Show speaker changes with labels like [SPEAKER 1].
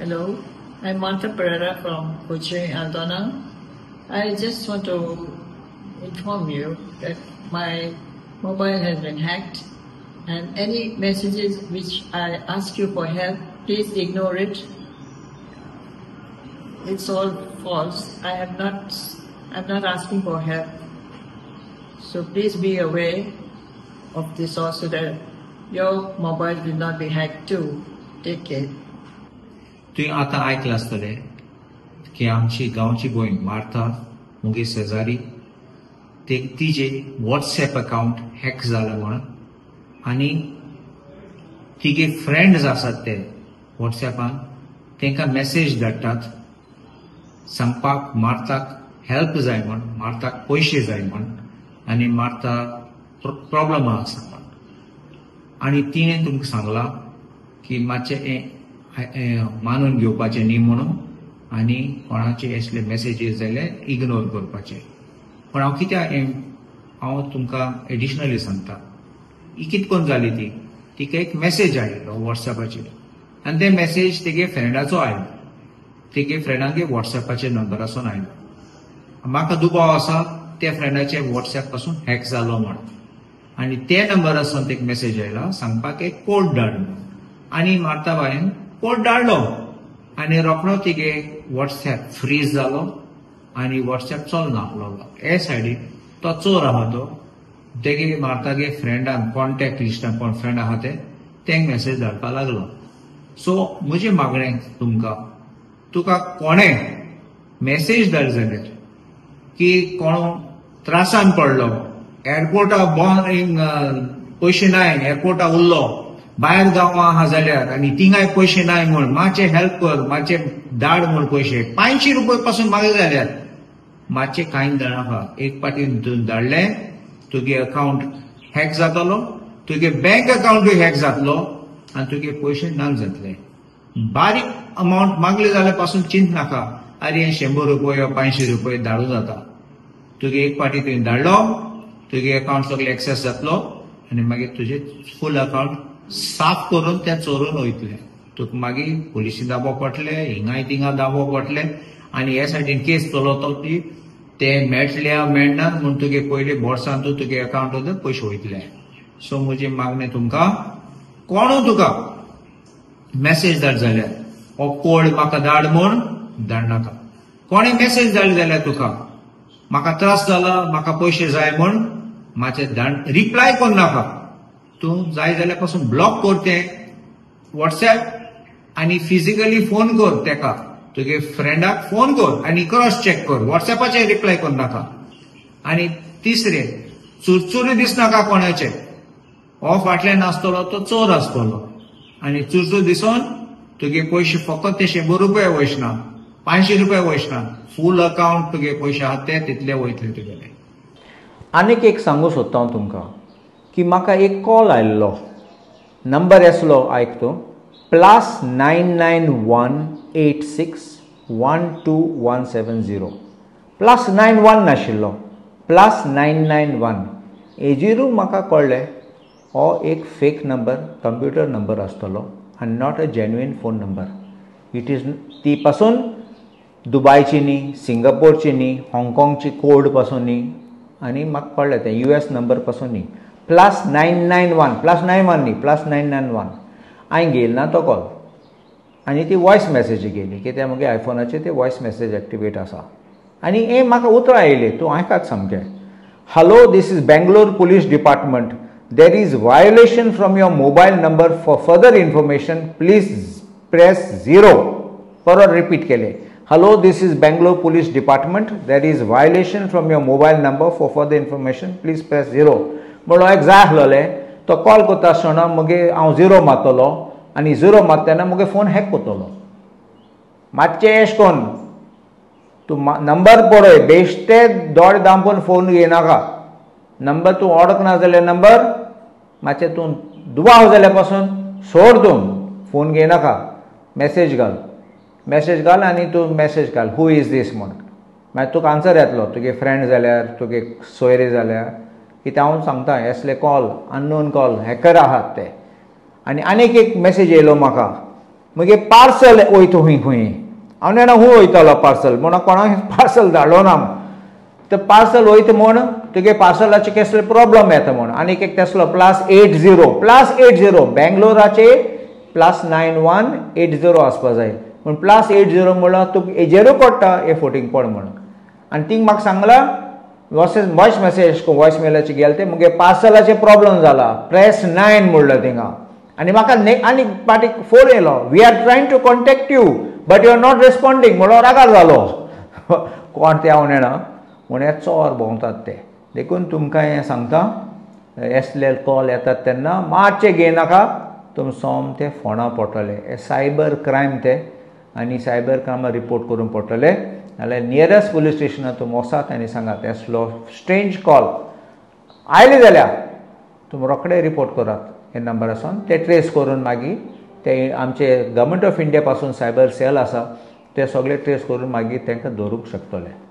[SPEAKER 1] Hello, I'm Martha Pereira from Cochin, Aldona. I just want to inform you that my mobile has been hacked, and any messages which I ask you for help, please ignore it. It's all false. I'm not asking for help. So please be aware of this also, that your mobile will not be hacked too. Take care.
[SPEAKER 2] तुवें आतां आयकलां आसतलें की आमची गांवची भयण Martha मुगे शेजारी तिजे व्हॉट्सएप अकाउंट हॅक जालें म्हण आनी तिगे फ्रेंड्स आसात ते व्हॉट्सएपान तांकां मेसेज धाडटात सांगपाक मार्थाक हेल्प जाय म्हण, मार्थाक पयशे जाय म्हण आनी मार्था प्रॉब्लम आसा म्हण. आनी तिणें तुमकां सांगलां की मातशें मानून घेवपाचें न्ही म्हणून आनी कोणाचे असले मेसेजीस जाल्यार इग्नोर करपाचे. पण हांव कित्याक हांव तुमकां एडिशनली सांगता, ही कितें करून जाली तिका एक मेसेज आयलो व्हॉट्सएपाचेर आनी ते मेसेज तेगे फ्रेंडाचो आयलो, तेगे फ्रेंडागे व्हॉट्सएपाचेर नंबरासून आयलो. म्हाका दुबाव आसा त्या फ्रेंडाचे व्हॉट्सएप पासून हॅक जालो म्हण आनी ते नंबरासून एक मेसेज आयला सांगपाक एक कोड धाड म्हणून. आनी मार्था बायन कोड धाडलो आनी रोखडो तिगे व्हॉट्सएप फ्रीज जालो आनी व्हॉट्सएप चलना लागलो. हे सायडीक तो चोर आहा तो तेगे मार्थागे फ्रेंडान कॉन्टॅक्ट लिस्टान कोण फ्रेंड आहा ते तांकां मेसेज धाडपाक लागलो. सो म्हजें मागणें तुका कोणें मेसेज धाड जाल्यार की कोण त्रासान पडलो, एअरपोर्टा पयशे नाय, एअरपोर्टा उरलो, भायर गांवां आहा जाल्यार आनी थिंगाय पयशे नाय म्हण मातशें हेल्प कर, मातशें धाड म्हण पयशे 500 रुपया पासून मागे जाल्यार मातशें कांय जाणाका एक पाटी धाडले तुगे अकाउंट हॅक जातलो, तुगे बँक अकाउंटूय हॅक जातलो आनी तुगे पयशे नाक जातले. बारीक अमाउंट मागले जाल्यार पासून चिंत नाका, अरे 100 रुपया 500 रुपया धाडूं जाता. तुगे एक पाटी तुवें धाडलो, तुगे अकाउंट सगळे एक्सेस जातलो आनी मागीर तुजे फूल अकाउंट साफ करून ते चोरून वयतले. तुका मागीर पुलिसी दाबो पडटले, हिंगाय थिंगा दाबो पडटले आनी हे सायडीन केस चलतो ती ते मेळटले मेळना म्हूण तुगे पयले बोर्सांत तुगे अकाउंटांत पयशे वयतले. सो म्हजें मागणें तुमकां, कोणू तुका मेसेज धाड जाल्यार हो कोड म्हाका धाड म्हूण धाडनाका. कोणें मेसेज धाडली जाल्यार तुका म्हाका त्रास जाला, म्हाका पयशे जाय म्हूण मातशें धाड, रिप्लाय कोन्न नाका. तूं जाय जाल्यार पासून ब्लॉक कर तें व्हॉट्सएप आनी फिजिकली फोन कर तेका, तुगे फ्रेंडाक फोन कर आनी क्रॉस चॅक कर, व्हॉट्सएपाचेर रिप्लाय कोन्न नाका. आनी तिसरें, चुरचुरी दिसनाका कोणाचे, हो फाटल्यान आसतलो तो चोर आसतलो आनी चुरचूर दिसोन तुगे पयशे फकत ते 100 रुपया वयचना, 500 रुपया वयचना, फूल अकाउंट तुगे पयशे आहा ते तितले वयतले तुगेले.
[SPEAKER 3] आनीक एक सांगू सोदता हांव तुमकां की म्हाका एक कॉल आयल्लो, नंबर आसलो आयकतो +99186121170, +91 नाशिल्लो, +991. हेजेरूय म्हाका कळ्ळें हो एक फेक नंबर, कंप्युटर नंबर आसतलो आनी not a genuine phone number. It is ती पासून दुबयची न्ही, सिंगापोरची न्ही, हाँगकाँगची कोड पासून न्ही आनी म्हाका कळ्ळें तें US नंबर पासून न्ही. +991 +91 न्ही, +991. हांवें घेयलो ना तो कॉल आनी ती वॉयस मेसेज गेली की ते म्हगे आयफोनाचेर ते वॉयस मेसेज एक्टिवेट आसा आनी हे म्हाका उतरां येयली, तूं आयकात सामकें. Hello, this is Bangalore police department. There is violation from your mobile number. For further information please press 0. परत रिपीट केले. Hello, this is Bangalore police department. There is violation from your mobile number. For further information please press 0. म्हणून एक जाय आसलोले तो call करता आसतना मगे हांव 0 मारतलो आनी 0 मारतना मुगे फोन हॅक करतलो. मातशें एश कोन्न तूं नंबर पळय, बेश्टे दोळे दामपून फोन घेयनाका. नंबर तूं ओळखना जाल्यार नंबर मातशें तूं दुबाव जाल्या पासून सोड, तूं फोन घेयनाका. मेसेज घाल आनी तूं मेसेज घाल हू इज दीस म्हूण. मागीर तुका आन्सर येतलो, तुगे फ्रेंड जाल्यार तुगे सोयरे जाल्यार. कित्याक हांव सांगता असले कॉल, अननोन कॉल, हॅकर आहात ते. आनी आनीक एक मेसेज येयलो म्हाका मगे पार्सल वयता खंय खंय हांव नेणा खूंय वयतालो पार्सल म्हणून कोणाक पार्सल धाडलो ना ते पार्सल वयता म्हूण तुगे पार्सलाचे कसले प्रॉब्लम येता म्हूण आनीक एक तेसलो +80 बेंगलोराचे +9180 आसपा जाय पूण +80 म्हणल्यार तुका हेजेरूय पडटा हे फोटींग पड म्हणून आनी तींग म्हाका सांगलां वॉयस मेसेज वॉयस मेलाचे गेले ते मुगे पार्सलाचे प्रॉब्लम जाला प्रेस 9 म्हणलं थिंगा आनी म्हाका आनी पाटी फोन येयलो we are trying to contact you but you are not responding म्हणून रागार जालो कोण ते हांव नेणा म्हूण हे चोर भोंवतात ते देखून तुमकां हें सांगता असले कॉल येतात तेन्ना मातशें घेयनाका तुम सोमते फोंडा पडटले हे सायबर क्रायम ते आनी सायबर क्रायमा रिपोर्ट करून पडटले नाल्यार नियरस्ट पुलीस स्टेशनार तुम वसात आनी सांगात असलो स्ट्रेंज कॉल आयले जाल्यार तुम रोखडे रिपोर्ट करात हे नंबरासून ते ट्रेस करून मागीर ते आमचे गव्हर्मेंट ऑफ इंडिया पासून सायबर सेल आसा ते सगळे ट्रेस करून मागीर तांकां धरूंक शकतले